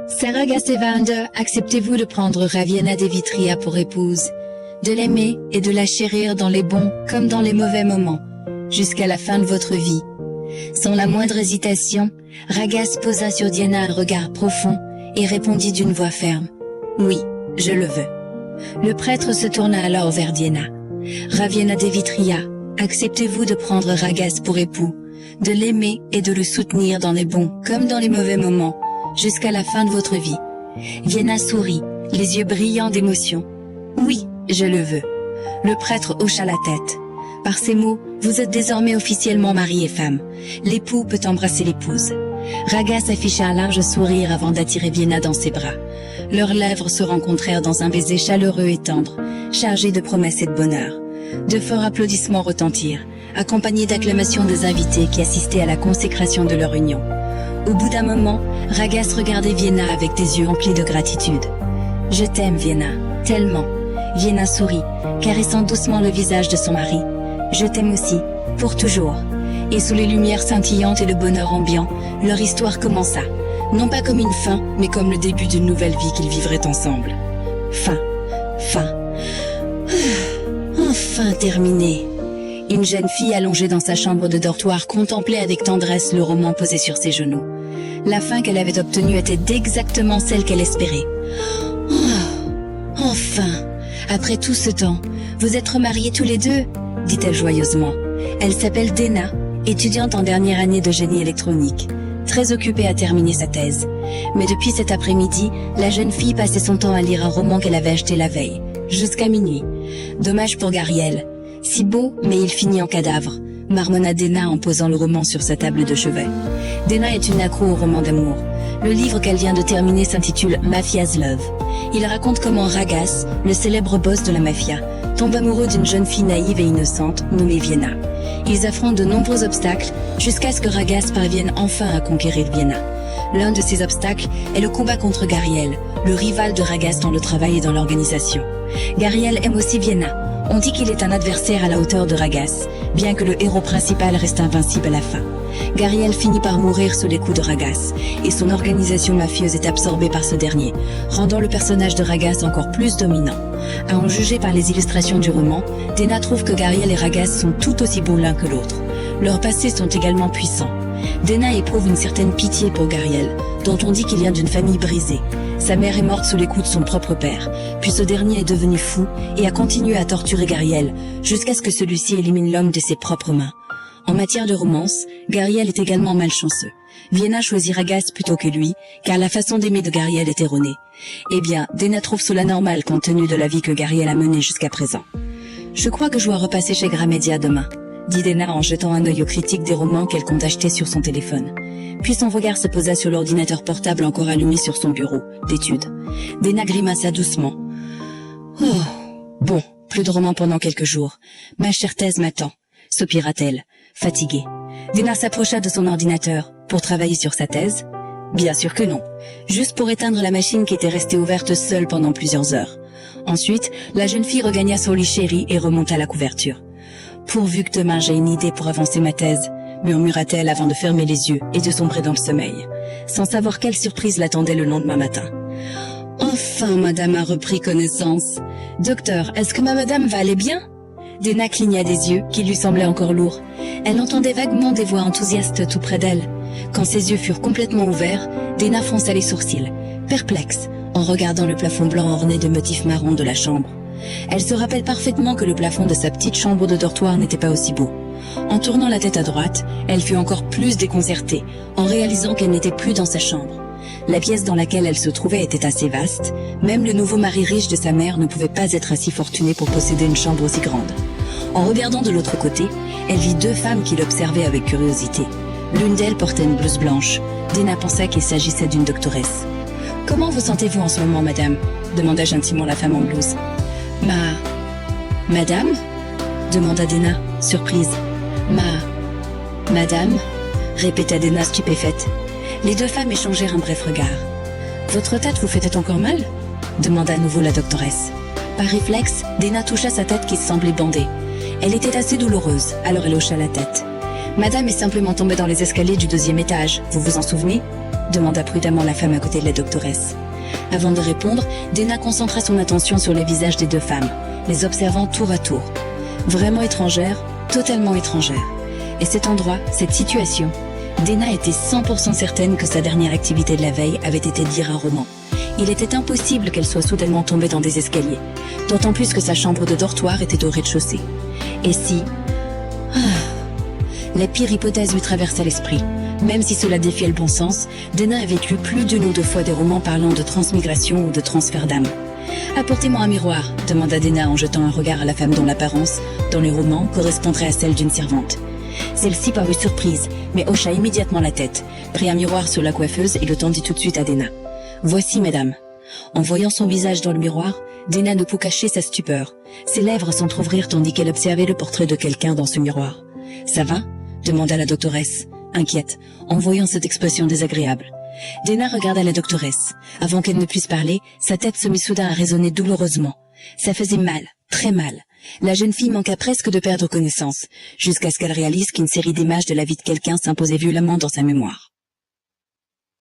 Sarah Gassevander, acceptez-vous de prendre Ravienna Devitria pour épouse, de l'aimer et de la chérir dans les bons comme dans les mauvais moments, jusqu'à la fin de votre vie. Sans la moindre hésitation, Ragas posa sur Diana un regard profond et répondit d'une voix ferme. « Oui, je le veux. » Le prêtre se tourna alors vers Diana. « Ravienna Devitria, acceptez-vous de prendre Ragas pour époux, de l'aimer et de le soutenir dans les bons comme dans les mauvais moments, jusqu'à la fin de votre vie. » Diana sourit, les yeux brillants d'émotion. « Oui, je le veux. » Le prêtre hocha la tête. « Par ces mots, vous êtes désormais officiellement mari et femme. L'époux peut embrasser l'épouse. » Ragas afficha un large sourire avant d'attirer Vienna dans ses bras. Leurs lèvres se rencontrèrent dans un baiser chaleureux et tendre, chargé de promesses et de bonheur. De forts applaudissements retentirent, accompagnés d'acclamations des invités qui assistaient à la consécration de leur union. Au bout d'un moment, Ragas regardait Vienna avec des yeux emplis de gratitude. « Je t'aime, Vienna, tellement. » Vienna sourit, caressant doucement le visage de son mari. « Je t'aime aussi, pour toujours. » Et sous les lumières scintillantes et le bonheur ambiant, leur histoire commença. Non pas comme une fin, mais comme le début d'une nouvelle vie qu'ils vivraient ensemble. Fin. Enfin terminé. Une jeune fille allongée dans sa chambre de dortoir contemplait avec tendresse le roman posé sur ses genoux. La fin qu'elle avait obtenue était exactement celle qu'elle espérait. Oh, enfin, après tout ce temps, vous êtes remariés tous les deux, dit-elle joyeusement. Elle s'appelle Dena, étudiante en dernière année de génie électronique, très occupée à terminer sa thèse. Mais depuis cet après-midi, la jeune fille passait son temps à lire un roman qu'elle avait acheté la veille, jusqu'à minuit. Dommage pour Gariel. Si beau, mais il finit en cadavre, marmonna Dena en posant le roman sur sa table de chevet. Dena est une accro au roman d'amour. Le livre qu'elle vient de terminer s'intitule Mafia's Love. Il raconte comment Ragas, le célèbre boss de la mafia, tombe amoureux d'une jeune fille naïve et innocente nommée Vienna. Ils affrontent de nombreux obstacles jusqu'à ce que Ragas parvienne enfin à conquérir Vienna. L'un de ces obstacles est le combat contre Gariel, le rival de Ragas dans le travail et dans l'organisation. Gariel aime aussi Vienna. On dit qu'il est un adversaire à la hauteur de Ragas, bien que le héros principal reste invincible à la fin. Gariel finit par mourir sous les coups de Ragas, et son organisation mafieuse est absorbée par ce dernier, rendant le personnage de Ragas encore plus dominant. À en juger par les illustrations du roman, Dena trouve que Gariel et Ragas sont tout aussi bons l'un que l'autre. Leurs passés sont également puissants. Dena éprouve une certaine pitié pour Gariel, dont on dit qu'il vient d'une famille brisée. Sa mère est morte sous les coups de son propre père, puis ce dernier est devenu fou et a continué à torturer Gariel, jusqu'à ce que celui-ci élimine l'homme de ses propres mains. En matière de romance, Gariel est également malchanceux. Vienna choisit Ragas plutôt que lui, car la façon d'aimer de Gariel est erronée. Eh bien, Dena trouve cela normal compte tenu de la vie que Gariel a menée jusqu'à présent. « Je crois que je dois repasser chez Gramedia demain », dit Dena en jetant un œil aux critiques des romans qu'elle compte acheter sur son téléphone. Puis son regard se posa sur l'ordinateur portable encore allumé sur son bureau d'études. Dena grimaça doucement. « Oh, bon, plus de romans pendant quelques jours. Ma chère thèse m'attend, soupira-t-elle, fatiguée. Dena s'approcha de son ordinateur pour travailler sur sa thèse. Bien sûr que non, juste pour éteindre la machine qui était restée ouverte seule pendant plusieurs heures. Ensuite, la jeune fille regagna son lit chéri et remonta la couverture. « Pourvu que demain j'ai une idée pour avancer ma thèse », murmura-t-elle avant de fermer les yeux et de sombrer dans le sommeil, sans savoir quelle surprise l'attendait le lendemain matin. Enfin, madame a repris connaissance. « Docteur, est-ce que ma madame va aller bien ?» Dena cligna des yeux qui lui semblaient encore lourds. Elle entendait vaguement des voix enthousiastes tout près d'elle. Quand ses yeux furent complètement ouverts, Dena fronça les sourcils, perplexe, en regardant le plafond blanc orné de motifs marrons de la chambre. Elle se rappelle parfaitement que le plafond de sa petite chambre de dortoir n'était pas aussi beau. En tournant la tête à droite, elle fut encore plus déconcertée, en réalisant qu'elle n'était plus dans sa chambre. La pièce dans laquelle elle se trouvait était assez vaste, même le nouveau mari riche de sa mère ne pouvait pas être assez fortuné pour posséder une chambre aussi grande. En regardant de l'autre côté, elle vit deux femmes qui l'observaient avec curiosité. L'une d'elles portait une blouse blanche. Dena pensa qu'il s'agissait d'une doctoresse. « Comment vous sentez-vous en ce moment, madame ?» demanda gentiment la femme en blouse. « Madame ?» demanda Dena, surprise. « Madame ?» répéta Dena stupéfaite. Les deux femmes échangèrent un bref regard. « Votre tête vous fait-elle encore mal ?» demanda à nouveau la doctoresse. Par réflexe, Dena toucha sa tête qui semblait bandée. Elle était assez douloureuse, alors elle hocha la tête. « Madame est simplement tombée dans les escaliers du 2e étage, vous vous en souvenez? Demanda prudemment la femme à côté de la doctoresse. Avant de répondre, Dana concentra son attention sur les visages des 2 femmes, les observant tour à tour. Vraiment étrangère, totalement étrangère. Et cet endroit, cette situation, Dana était 100% certaine que sa dernière activité de la veille avait été de lire un roman. Il était impossible qu'elle soit soudainement tombée dans des escaliers, d'autant plus que sa chambre de dortoir était au rez-de-chaussée. Et si... La pire hypothèse lui traversa l'esprit. Même si cela défiait le bon sens, Dana avait lu plus d'une ou 2 fois des romans parlant de transmigration ou de transfert d'âme. « Apportez-moi un miroir », demanda Dana en jetant un regard à la femme dont l'apparence, dans les romans, correspondrait à celle d'une servante. Celle-ci parut surprise, mais hocha immédiatement la tête, prit un miroir sur la coiffeuse et le tendit tout de suite à Dana. « Voici, madame. » En voyant son visage dans le miroir, Dana ne put cacher sa stupeur. Ses lèvres s'entr'ouvrirent tandis qu'elle observait le portrait de quelqu'un dans ce miroir. « Ça va ?» demanda la doctoresse, inquiète, en voyant cette expression désagréable. Dana regarda la doctoresse. Avant qu'elle ne puisse parler, sa tête se mit soudain à résonner douloureusement. Ça faisait mal, très mal. La jeune fille manqua presque de perdre connaissance, jusqu'à ce qu'elle réalise qu'une série d'images de la vie de quelqu'un s'imposait violemment dans sa mémoire.